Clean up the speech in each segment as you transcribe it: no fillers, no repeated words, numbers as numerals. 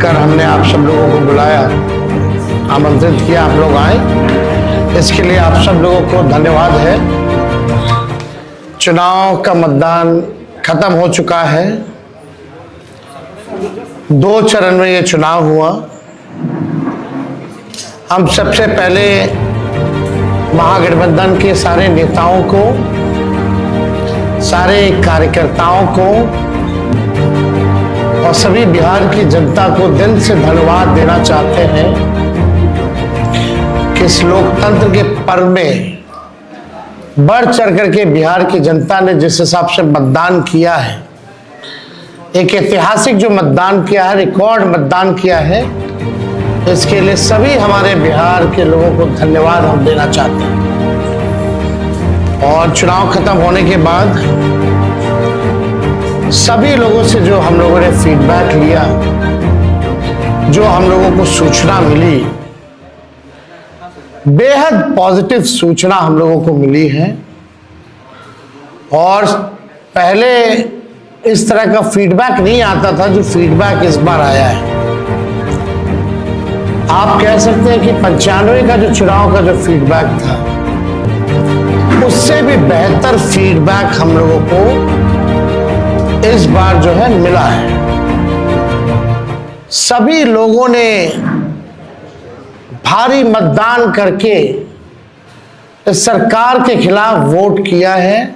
कर हमने आप सब लोगों को बुलाया, आमंत्रित किया, आप लोग आए, इसके लिए आप सब लोगों को धन्यवाद है। चुनाव का मतदान खत्म हो चुका है। 2 चरण में ये चुनाव हुआ। हम सबसे पहले महागठबंधन के सारे नेताओं को, सारे कार्यकर्ताओं को और सभी बिहार की जनता को दिल से धन्यवाद देना चाहते हैं कि इस लोकतंत्र के पर्व में बढ़ चढ़ करके बिहार की जनता ने जिस हिसाब से मतदान किया है, एक ऐतिहासिक जो मतदान किया है, रिकॉर्ड मतदान किया है, इसके लिए सभी हमारे बिहार के लोगों को धन्यवाद हम देना चाहते हैं। और चुनाव खत्म होने के बाद सभी लोगों से जो हम लोगों ने फीडबैक लिया, जो हम लोगों को सूचना मिली, बेहद पॉजिटिव सूचना हम लोगों को मिली है। और पहले इस तरह का फीडबैक नहीं आता था जो फीडबैक इस बार आया है। आप कह सकते हैं कि 95 का जो चुनाव का जो फीडबैक था, उससे भी बेहतर फीडबैक हम लोगों को इस बार जो है मिला है। सभी लोगों ने भारी मतदान करके इस सरकार के खिलाफ वोट किया है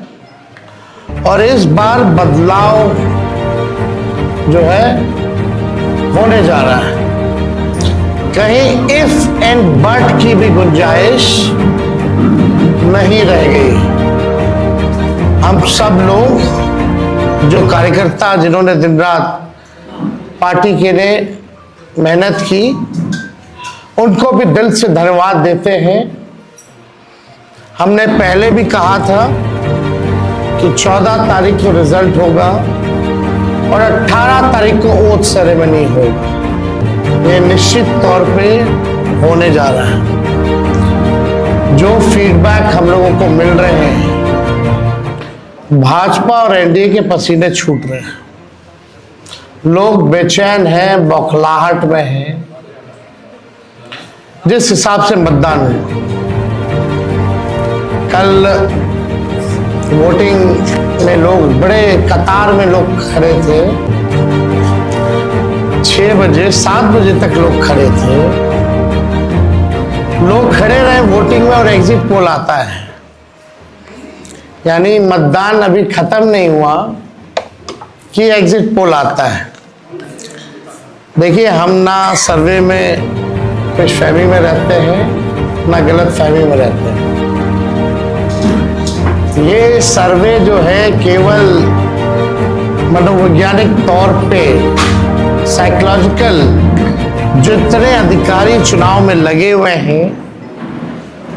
और इस बार बदलाव जो है होने जा रहा है। कहीं इफ एंड बट की भी गुंजाइश नहीं रह गई। हम सब लोग जो कार्यकर्ता, जिन्होंने दिन रात पार्टी के लिए मेहनत की, उनको भी दिल से धन्यवाद देते हैं। हमने पहले भी कहा था कि 14 तारीख को रिजल्ट होगा और 18 तारीख को ओथ सेरेमनी होगा। ये निश्चित तौर पे होने जा रहा है। जो फीडबैक हम लोगों को मिल रहे हैं, भाजपा और एनडीए के पसीने छूट रहे हैं। लोग बेचैन हैं, बौखलाहट में हैं। जिस हिसाब से मतदान हुआ, कल वोटिंग में लोग बड़े कतार में लोग खड़े थे। 6 बजे 7 बजे तक लोग खड़े थे। लोग खड़े रहे वोटिंग में और एग्जिट पोल आता है, यानी मतदान अभी खत्म नहीं हुआ कि एग्जिट पोल आता है। देखिए, हम ना सर्वे में खुशफहमी में रहते हैं, ना गलत फहमी में रहते हैं। ये सर्वे जो है केवल मनोवैज्ञानिक तौर पे, साइकोलॉजिकल, जितने अधिकारी चुनाव में लगे हुए हैं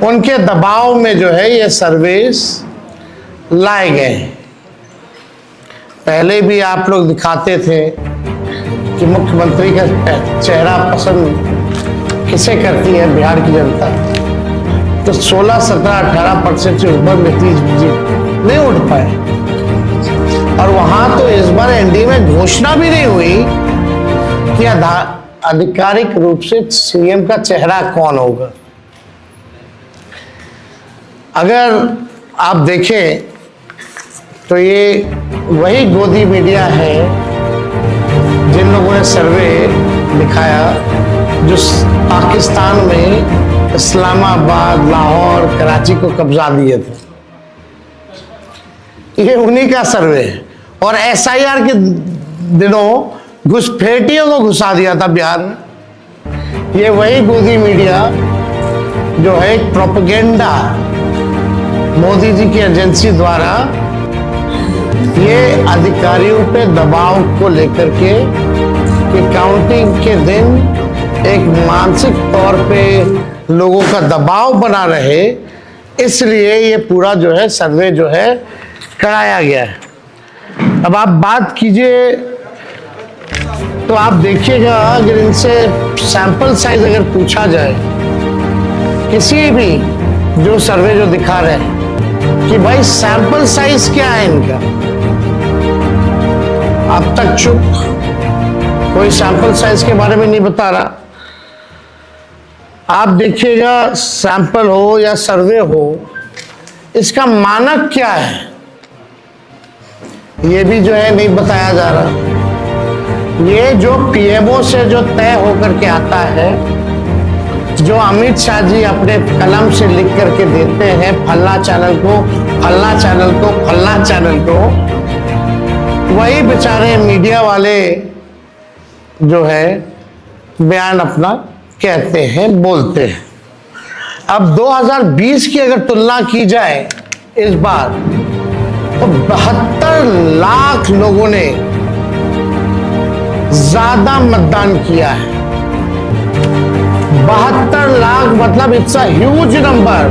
उनके दबाव में जो है ये सर्वेस लाए गए। पहले भी आप लोग दिखाते थे कि मुख्यमंत्री का चेहरा पसंद किसे करती है बिहार की जनता, तो 16, 17, 18% से ऊपर नीतीश जी नहीं उठ पाए। और वहां तो इस बार एनडीए में घोषणा भी नहीं हुई कि आधिकारिक रूप से सीएम का चेहरा कौन होगा। अगर आप देखें तो ये वही गोदी मीडिया है जिन लोगों ने सर्वे दिखाया, जो पाकिस्तान में इस्लामाबाद, लाहौर, कराची को कब्जा दिए थे। ये उन्हीं का सर्वे है। और एसआईआर के दिनों घुसपैठियों को घुसा दिया था बिहार में। ये वही गोदी मीडिया जो है एक प्रोपेगेंडा मोदी जी की एजेंसी द्वारा ये अधिकारियों पे दबाव को लेकर के कि काउंटिंग के दिन एक मानसिक तौर पे लोगों का दबाव बना रहे, इसलिए ये पूरा जो है सर्वे जो है कराया गया है। अब आप बात कीजिए तो आप देखिएगा, अगर इनसे सैंपल साइज अगर पूछा जाए, किसी भी जो सर्वे जो दिखा रहे हैं कि भाई सैंपल साइज क्या है इनका, अब तक चुप, कोई सैंपल साइज के बारे में नहीं बता रहा। आप देखिएगा, सैंपल हो या सर्वे हो, इसका मानक क्या है ये भी जो है नहीं बताया जा रहा। ये जो पीएमओ से जो तय होकर के आता है, जो अमित शाह जी अपने कलम से लिख करके देते हैं, फल्ला चैनल को, फल्ला चैनल को, फल्ला चैनल को, वही बेचारे मीडिया वाले जो है बयान अपना कहते हैं, बोलते हैं। अब 2020 की अगर तुलना की जाए इस बार, तो 72 लाख लोगों ने ज्यादा मतदान किया है। 72 लाख मतलब इट्स अ ह्यूज नंबर,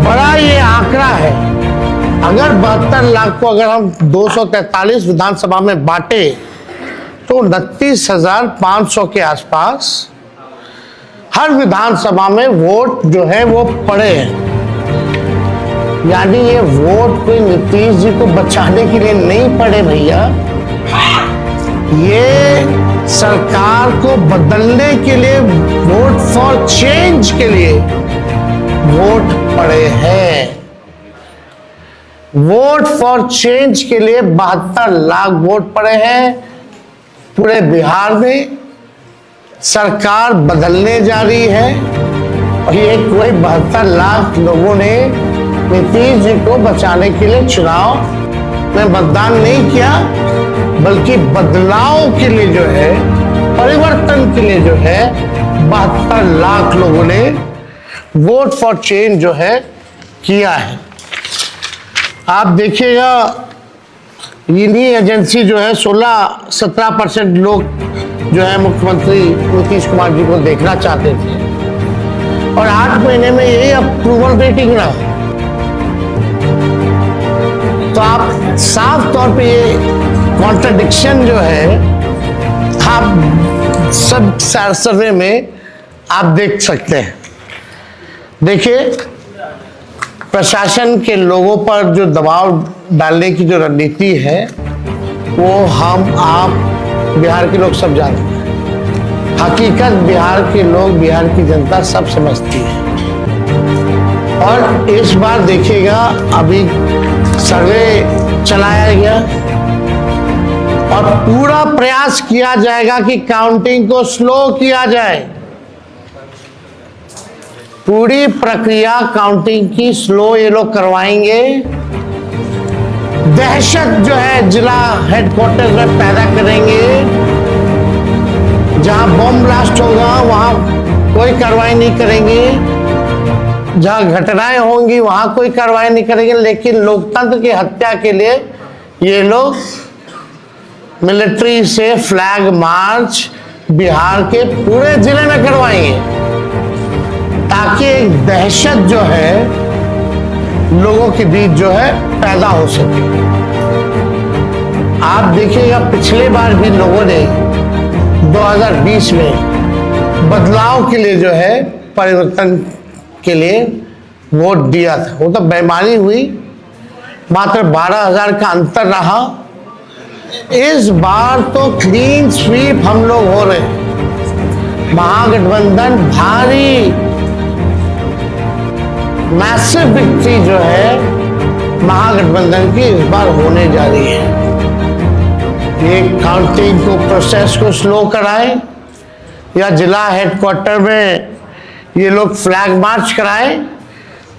बड़ा ये आंकड़ा है। अगर 72 लाख को अगर हम 243 विधानसभा में बांटे तो 29,500 के आसपास हर विधानसभा में वोट जो है वो पड़े हैं। यानी ये वोट कोई नीतीश जी को बचाने के लिए नहीं पड़े भैया, ये सरकार को बदलने के लिए, वोट फॉर चेंज के लिए वोट पड़े हैं। वोट फॉर चेंज के लिए 72 लाख वोट पड़े हैं। पूरे बिहार में सरकार बदलने जा रही है और ये कोई 72 लाख लोगों ने नीतीश जी को बचाने के लिए चुनाव में मतदान नहीं किया, बल्कि बदलाव के लिए जो है, परिवर्तन के लिए जो है 72 लाख लोगों ने वोट फॉर चेंज जो है किया है। आप देखिएगा, इन्हीं एजेंसी जो है 16-17% लोग जो है मुख्यमंत्री नीतीश कुमार जी को देखना चाहते थे और 8 महीने में यही अप्रूवल रेटिंग रहा। तो आप साफ तौर पे ये कॉन्ट्रडिक्शन जो है आप सब सर्वे में आप देख सकते हैं। देखिए, प्रशासन के लोगों पर जो दबाव डालने की जो रणनीति है वो हम आप बिहार के लोग सब जानते हैं। हकीकत बिहार के लोग, बिहार की जनता सब समझती है। और इस बार देखिएगा, अभी सर्वे चलाया गया और पूरा प्रयास किया जाएगा कि काउंटिंग को स्लो किया जाए। पूरी प्रक्रिया काउंटिंग की स्लो ये लोग करवाएंगे। दहशत जो है जिला हेडक्वार्टर में पैदा करेंगे। जहां बम ब्लास्ट होगा वहां कोई कार्रवाई नहीं करेंगे, जहां घटनाएं होंगी वहां कोई कार्रवाई नहीं करेंगे। लेकिन लोकतंत्र की हत्या के लिए ये लोग मिलिट्री से फ्लैग मार्च बिहार के पूरे जिले में करवाएंगे, ताकि एक दहशत जो है लोगों के बीच जो है पैदा हो सके। आप देखिएगा, पिछले बार भी लोगों ने 2020 में बदलाव के लिए जो है, परिवर्तन के लिए वोट दिया था। वो तो बेईमानी हुई, मात्र 12,000 का अंतर रहा। इस बार तो क्लीन स्वीप हम लोग हो रहे हैं। महागठबंधन भारी मैसिव विक्ट्री जो है महागठबंधन की इस बार होने जा रही है। ये काउंटिंग को, प्रोसेस को स्लो कराएं या जिला हेडक्वार्टर में ये लोग फ्लैग मार्च कराएं,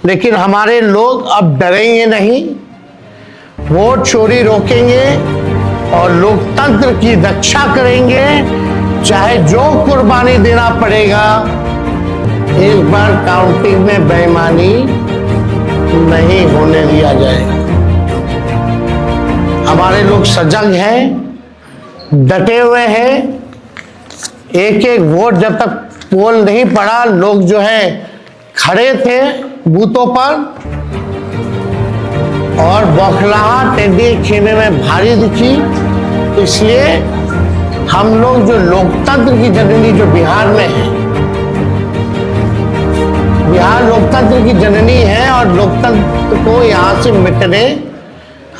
लेकिन हमारे लोग अब डरेंगे नहीं, वोट चोरी रोकेंगे और लोकतंत्र की रक्षा करेंगे, चाहे जो कुर्बानी देना पड़ेगा। इस बार काउंटिंग में बेईमानी नहीं होने दिया जाएगा। हमारे लोग सजग हैं, डटे हुए हैं। एक एक वोट जब तक पोल नहीं पड़ा, लोग जो है खड़े थे बूथों पर और बौखलाहट टेढ़ी खेमे में भारी दिखी। इसलिए हम लोग जो लोकतंत्र की जननी जो बिहार में है, बिहार लोकतंत्र की जननी है और लोकतंत्र को यहाँ से मिटने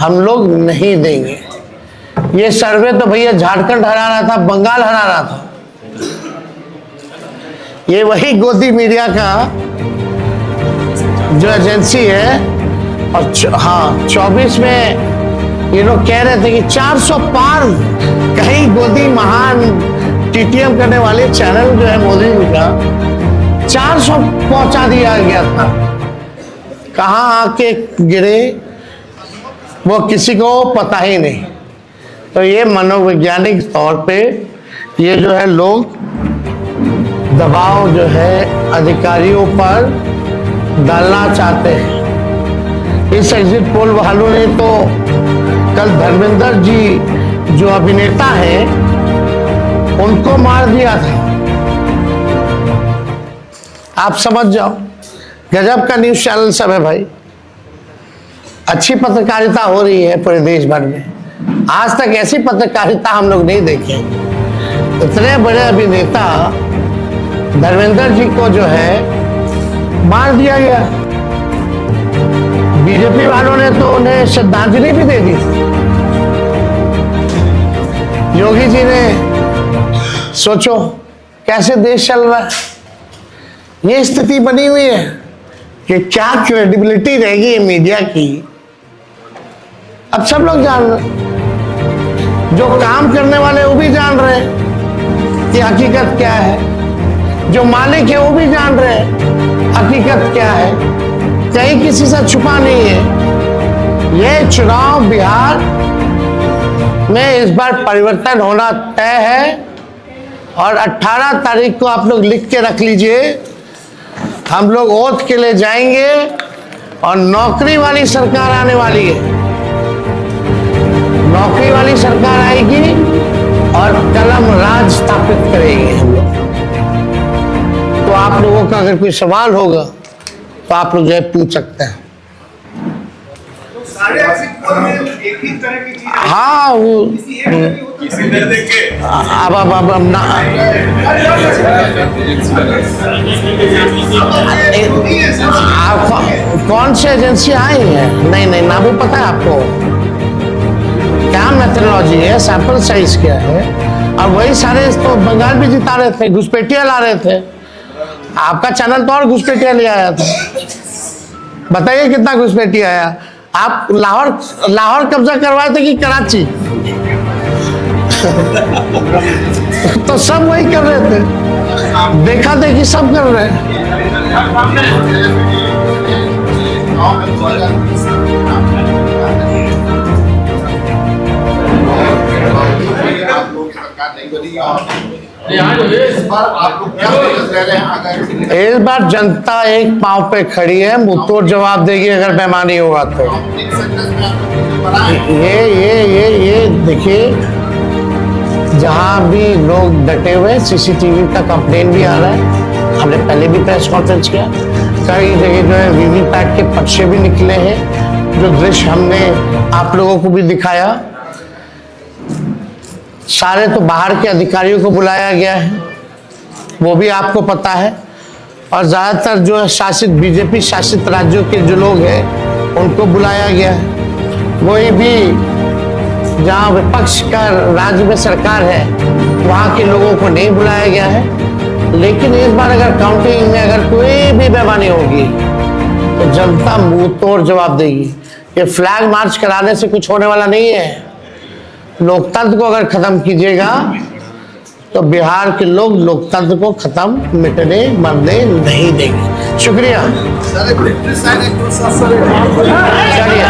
हम लोग नहीं देंगे। ये सर्वे तो भैया झारखंड हरा रहा था, बंगाल हरा रहा था। ये वही गोदी मीडिया का जो एजेंसी है, और हाँ 24 में ये लोग कह रहे थे कि 400 पार, कहीं गोदी महान टीटीएम करने वाले चैनल जो है मोदी जी का 400 पहुंचा दिया गया था। कहाँ आके गिरे वो किसी को पता ही नहीं। तो ये मनोवैज्ञानिक तौर पे ये जो है लोग दबाव जो है अधिकारियों पर डालना चाहते हैं। इस एग्जिट पोल वालों ने तो कल धर्मेंद्र जी जो अभिनेता हैं उनको मार दिया था। आप समझ जाओ, गजब का न्यूज चैनल सब है भाई। अच्छी पत्रकारिता हो रही है पूरे देश भर में। आज तक ऐसी पत्रकारिता हम लोग नहीं देखे। इतने बड़े अभिनेता धर्मेंद्र जी को जो है मार दिया गया। बीजेपी वालों ने तो उन्हें श्रद्धांजलि भी दे दी। योगी जी ने, सोचो कैसे देश चल रहा है। ये स्थिति बनी हुई है कि क्या क्रेडिबिलिटी रहेगी मीडिया की। अब सब लोग जान रहे, जो काम करने वाले वो भी जान रहे कि हकीकत क्या है, जो मालिक है वो भी जान रहे हकीकत क्या है। कहीं किसी से छुपा नहीं है। ये चुनाव बिहार में इस बार परिवर्तन होना तय है। और 18 तारीख को आप लोग लिख के रख लीजिए, हम लोग ओथ के लिए जाएंगे और नौकरी वाली सरकार आने वाली है। नौकरी वाली सरकार आएगी और कलम राज स्थापित करेंगे हम लोग। तो आप लोगों का अगर कोई सवाल होगा तो आप लोग जो है पूछ सकते हैं। एक ही तरह की चीज, हाँ वो अब ना कौन सी एजेंसी आई है? नहीं नहीं ना, वो पता है आपको क्या मेथोडोलॉजी है, सैंपल साइज क्या है। और वही सारे तो बंगाल भी जिता रहे थे, घुसपैठिया ला रहे थे। आपका चैनल तो और घुसपैठिया ले आया था। बताइए कितना घुसपैठिया आया। आप लाहौर कब्जा करवाए थे कि कराची? तो सब वही कर रहे थे, देखा देखी सब कर रहे हैं। इस बार जनता एक पांव पे खड़ी है, मुंहतोड़ जवाब देगी अगर बेईमानी होगा तो। ये देखिए, जहां भी लोग डटे हुए, सीसीटीवी का कंप्लेन भी आ रहा है। हमने पहले भी प्रेस कॉन्फ्रेंस किया, कई जगह जो है वीवीपैट के पर्चे भी निकले हैं, जो दृश्य हमने आप लोगों को भी दिखाया। सारे तो बाहर के अधिकारियों को बुलाया गया है, वो भी आपको पता है। और ज़्यादातर जो है शासित बीजेपी शासित राज्यों के जो लोग हैं उनको बुलाया गया है। वही भी जहाँ विपक्ष का राज्य में सरकार है वहाँ के लोगों को नहीं बुलाया गया है। लेकिन इस बार अगर काउंटिंग में अगर कोई भी बेईमानी होगी तो जनता मुंह तोड़ जवाब देगी। ये फ्लैग मार्च कराने से कुछ होने वाला नहीं है। लोकतंत्र को अगर खत्म कीजिएगा तो बिहार के लोग लोकतंत्र को खत्म मिटने मरने नहीं देंगे। शुक्रिया। चलिए।